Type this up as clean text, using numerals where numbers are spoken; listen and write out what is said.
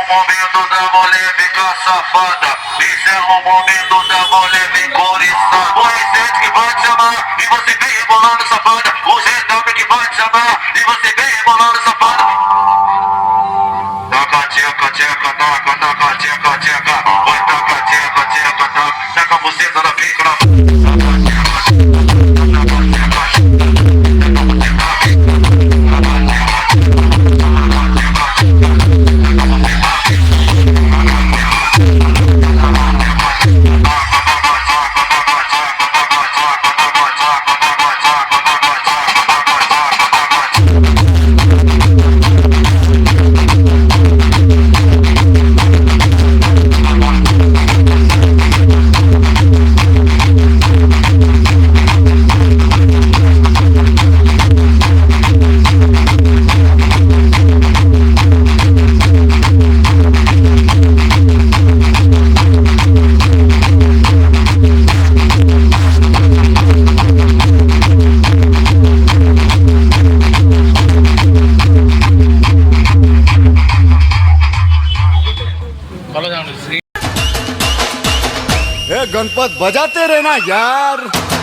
momento da mulher ficar safada. Isso é o momento da mulher ficar oriçada. O R7 que vai te chamar e você vem rebolando safada. O GW que vai te chamar e você vem rebolando safada. Taca, tcheca, tcheca, taca, taca, tcheca, tcheca. Vai taca, tcheca, tcheca, taca. Taca a buceta da pica na... Ganpat बजाते रहना यार।